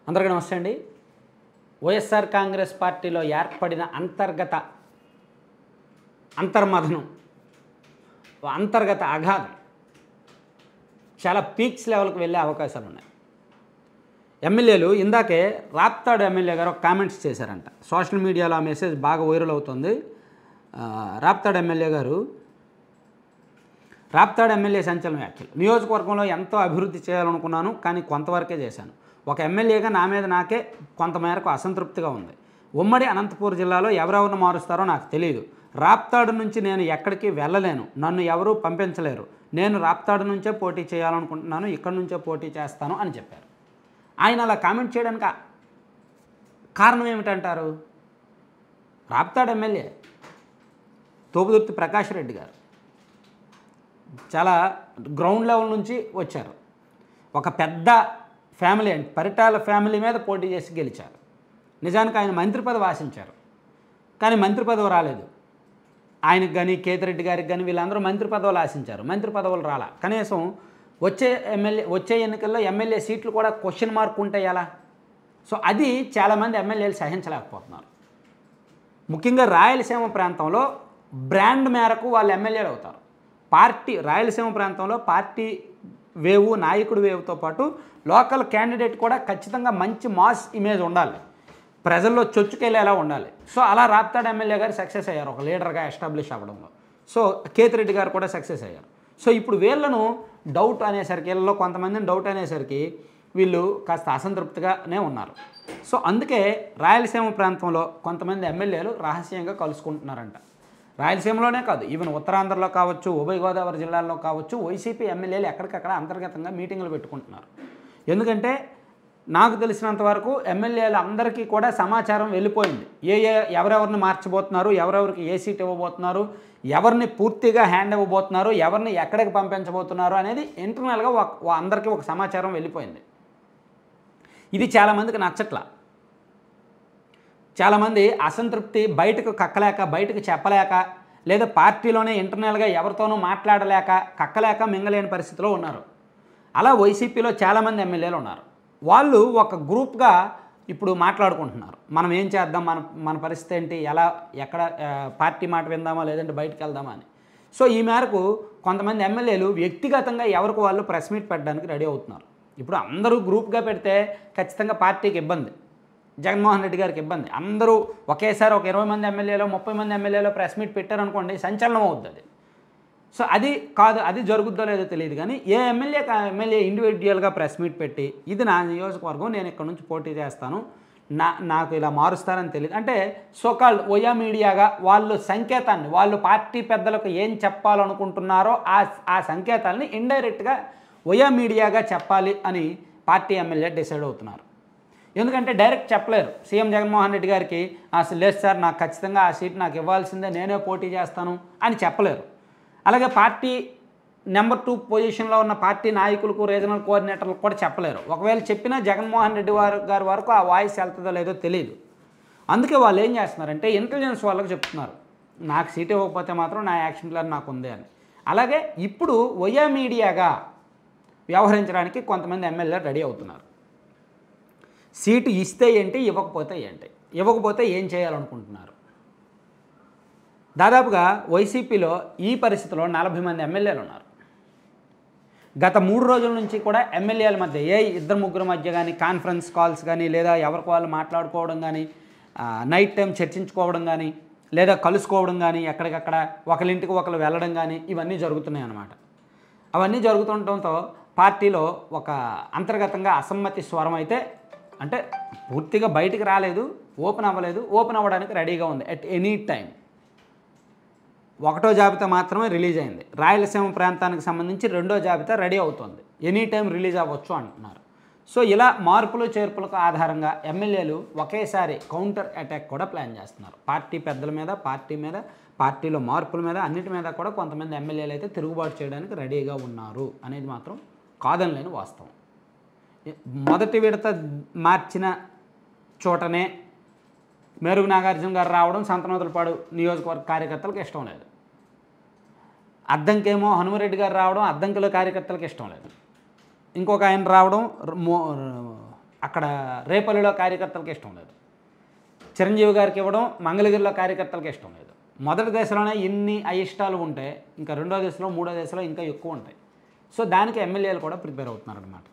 అందరికీ నమస్తే అండి. వైఎస్ఆర్ కాంగ్రెస్ పార్టీలో ఏర్పడిన అంతర్మథనం, అంతర్గత అగాధం చాలా పీక్స్ లెవెల్కి వెళ్ళే అవకాశాలు ఉన్నాయి. ఎమ్మెల్యేలు ఇందాకే రాప్తాడు ఎమ్మెల్యే గారు ఒక కామెంట్స్ చేశారంట. సోషల్ మీడియాలో ఆ మెసేజ్ బాగా వైరల్ అవుతుంది. రాప్తాడు ఎమ్మెల్యే సంచలన వ్యాఖ్యలు. నియోజకవర్గంలో ఎంతో అభివృద్ధి చేయాలనుకున్నాను, కానీ కొంతవరకే చేశాను. ఒక ఎమ్మెల్యేగా నా మీద నాకే కొంతమేరకు అసంతృప్తిగా ఉంది. ఉమ్మడి అనంతపురం జిల్లాలో ఎవరెవరిని మారుస్తారో నాకు తెలియదు. రాప్తాడు నుంచి నేను ఎక్కడికి వెళ్ళలేను, నన్ను ఎవరూ పంపించలేరు. నేను రాప్తాడు నుంచే పోటీ చేయాలనుకుంటున్నాను, ఇక్కడి నుంచే పోటీ చేస్తాను అని చెప్పారు. ఆయన అలా కామెంట్ చేయడానికి కారణం ఏమిటంటారు? రాప్తాడు ఎమ్మెల్యే తోపుదుర్తి ప్రకాష్ రెడ్డి గారు చాలా గ్రౌండ్ లెవెల్ నుంచి వచ్చారు. ఒక పెద్ద ఫ్యామిలీ అండి, పరిటాల ఫ్యామిలీ మీద పోటీ చేసి గెలిచారు. నిజానికి ఆయన మంత్రి పదవి ఆశించారు, కానీ మంత్రి పదవి రాలేదు. ఆయనకు కానీ కేతిరెడ్డి గారికి కానీ వీళ్ళందరూ మంత్రి పదవులు ఆశించారు, మంత్రి పదవులు రాలా. కనీసం వచ్చే ఎన్నికల్లో ఎమ్మెల్యే సీట్లు కూడా క్వశ్చన్ మార్క్ ఉంటాయి ఎలా? సో అది చాలామంది ఎమ్మెల్యేలు సహించలేకపోతున్నారు. ముఖ్యంగా రాయలసీమ ప్రాంతంలో బ్రాండ్ మేరకు వాళ్ళు ఎమ్మెల్యేలు అవుతారు. రాయలసీమ ప్రాంతంలో పార్టీ వేవ్, నాయకుడు వేవ్తో పాటు లోకల్ క్యాండిడేట్ కూడా ఖచ్చితంగా మంచి మాస్ ఇమేజ్ ఉండాలి, ప్రజల్లో చొచ్చుకెళ్ళేలా ఉండాలి. సో అలా రాప్తాడు ఎమ్మెల్యే గారు సక్సెస్ అయ్యారు ఒక లీడర్గా ఎస్టాబ్లిష్ అవ్వడంలో. సో కేతిరెడ్డి గారు కూడా సక్సెస్ అయ్యారు. సో ఇప్పుడు వీళ్ళను వీళ్ళలో కొంతమందిని డౌట్ అనేసరికి వీళ్ళు కాస్త అసంతృప్తిగానే ఉన్నారు. సో అందుకే రాయలసీమ ప్రాంతంలో కొంతమంది ఎమ్మెల్యేలు రహస్యంగా కలుసుకుంటున్నారంట. రాయలసీమలోనే కాదు, ఈవెన్ ఉత్తరాంధ్రలో కావచ్చు, ఉభయ గోదావరి జిల్లాల్లో కావచ్చు, వైసీపీ ఎమ్మెల్యేలు ఎక్కడికక్కడ అంతర్గతంగా మీటింగులు పెట్టుకుంటున్నారు. ఎందుకంటే నాకు తెలిసినంత వరకు ఎమ్మెల్యేలు అందరికీ కూడా సమాచారం వెళ్ళిపోయింది. ఎవరెవరిని మార్చబోతున్నారు, ఎవరెవరికి ఏ సీట్ ఇవ్వబోతున్నారు, ఎవరిని పూర్తిగా హ్యాండ్ ఇవ్వబోతున్నారు, ఎవరిని ఎక్కడికి పంపించబోతున్నారు అనేది ఇంటర్నల్గా అందరికీ ఒక సమాచారం వెళ్ళిపోయింది. ఇది చాలామందికి నచ్చట్లా. చాలామంది అసంతృప్తి బయటకు కక్కలేక, బయటకు చెప్పలేక, లేదా పార్టీలోనే ఇంటర్నల్గా ఎవరితోనూ మాట్లాడలేక, కక్కలేక మింగలేని పరిస్థితిలో ఉన్నారు. అలా వైసీపీలో చాలామంది ఎమ్మెల్యేలు ఉన్నారు. వాళ్ళు ఒక గ్రూప్గా ఇప్పుడు మాట్లాడుకుంటున్నారు. మనం ఏం చేద్దాం, మన పరిస్థితి ఏంటి, ఎక్కడ పార్టీ మాట విందామా లేదంటే బయటకు వెళ్దామా అని. సో ఈ మేరకు కొంతమంది ఎమ్మెల్యేలు వ్యక్తిగతంగా ఎవరికి వాళ్ళు ప్రెస్ మీట్ పెట్టడానికి రెడీ అవుతున్నారు. ఇప్పుడు అందరూ గ్రూప్గా పెడితే ఖచ్చితంగా పార్టీకి ఇబ్బంది, జగన్మోహన్ రెడ్డి గారికి ఇబ్బంది. అందరూ ఒకేసారి ఒక 20 మంది ఎమ్మెల్యేలో 30 మంది ఎమ్మెల్యేలో ప్రెస్ మీట్ పెట్టారనుకోండి, సంచలనం అవుతుంది అది. సో అది కాదు, అది జరుగుద్దో లేదో తెలియదు. కానీ ఏ ఎమ్మెల్యే ఇండివిజువల్గా ప్రెస్ మీట్ పెట్టి ఇది నా నియోజకవర్గం, నేను ఇక్కడ నుంచి పోటీ చేస్తాను, నాకు ఇలా మారుస్తారని తెలియదు అంటే సోకాల్డ్ వయా మీడియాగా వాళ్ళు సంకేతాన్ని, వాళ్ళు పార్టీ పెద్దలకు ఏం చెప్పాలనుకుంటున్నారో ఆ సంకేతాలని ఇండైరెక్ట్గా వయా మీడియాగా చెప్పాలి అని పార్టీ ఎమ్మెల్యే డిసైడ్ అవుతున్నారు. ఎందుకంటే డైరెక్ట్ చెప్పలేరు. సీఎం జగన్మోహన్ రెడ్డి గారికి అసలు లేదు సార్, నాకు ఖచ్చితంగా ఆ సీట్ నాకు ఇవ్వాల్సిందే, నేనే పోటీ చేస్తాను అని చెప్పలేరు. అలాగే పార్టీ నెంబర్ 2 పొజిషన్లో ఉన్న పార్టీ నాయకులకు, రీజనల్ కోఆర్డినేటర్లకు కూడా చెప్పలేరు. ఒకవేళ చెప్పినా జగన్మోహన్ రెడ్డి గారి వరకు ఆ వాయిస్ వెళ్తుందో లేదో తెలియదు. అందుకే వాళ్ళు ఏం చేస్తున్నారంటే ఇంటెలిజెన్స్ వాళ్ళకి చెప్తున్నారు, నాకు సీట్ ఇవ్వకపోతే మాత్రం నా యాక్షన్ ప్లాన్ నాకు ఉంది అని. అలాగే ఇప్పుడు వయా మీడియాగా వ్యవహరించడానికి కొంతమంది ఎమ్మెల్యేలు రెడీ అవుతున్నారు. సీటు ఇస్తే ఏంటి, ఇవ్వకపోతే ఏం చేయాలనుకుంటున్నారు. దాదాపుగా వైసీపీలో ఈ పరిస్థితిలో 40 మంది ఎమ్మెల్యేలు ఉన్నారు. గత 3 రోజుల నుంచి కూడా ఎమ్మెల్యేల మధ్య ఇద్దరు ముగ్గురు మధ్య కానీ కాన్ఫరెన్స్ కాల్స్ కానీ, లేదా ఎవరికి వాళ్ళు మాట్లాడుకోవడం కానీ, నైట్ టైం చర్చించుకోవడం కానీ, లేదా కలుసుకోవడం కానీ, ఎక్కడికక్కడ ఒకరింటికి ఒకరు వెళ్ళడం కానీ ఇవన్నీ జరుగుతున్నాయి అన్నమాట. అవన్నీ జరుగుతుండటంతో పార్టీలో ఒక అంతర్గతంగా అసమ్మతి స్వరం అయితే, అంటే పూర్తిగా బయటికి రాలేదు, ఓపెన్ అవ్వలేదు, ఓపెన్ అవ్వడానికి రెడీగా ఉంది. ఎట్ ఎనీ టైం 1వ జాబితా మాత్రమే రిలీజ్ అయింది. రాయలసీమ ప్రాంతానికి సంబంధించి 2వ జాబితా రెడీ అవుతుంది, ఎనీ టైం రిలీజ్ అవ్వచ్చు అంటున్నారు. సో ఇలా మార్పులు చేర్పులకు ఆధారంగా ఎమ్మెల్యేలు ఒకేసారి కౌంటర్ అటాక్ కూడా ప్లాన్ చేస్తున్నారు. పార్టీ పెద్దల మీద, పార్టీ మీద, పార్టీలో మార్పుల మీద, అన్నిటి మీద కూడా కొంతమంది ఎమ్మెల్యేలు అయితే తిరుగుబాటు చేయడానికి రెడీగా ఉన్నారు అనేది మాత్రం కాదనలేని వాస్తవం. మొదటి విడత మార్చిన చోటనే మేరుగు నాగార్జున గారు రావడం సంతనూతలపాడు నియోజకవర్గ కార్యకర్తలకు ఇష్టం లేదు. అద్దంకేమో హనుమరెడ్డి గారు రావడం అద్దంకిలో కార్యకర్తలకు ఇష్టం లేదు. ఇంకొక ఆయన రావడం అక్కడ రేపల్లిలో కార్యకర్తలకు ఇష్టం లేదు, చిరంజీవి గారికి ఇవ్వడం మంగళగిరిలో కార్యకర్తలకు ఇష్టం లేదు. మొదటి దశలోనే ఇన్ని అయిష్టాలు ఉంటే ఇంకా రెండో దశలో మూడో దశలో ఇంకా ఎక్కువ ఉంటాయి. సో దానికి ఎమ్మెల్యేలు కూడా ప్రిపేర్ అవుతున్నారనమాట.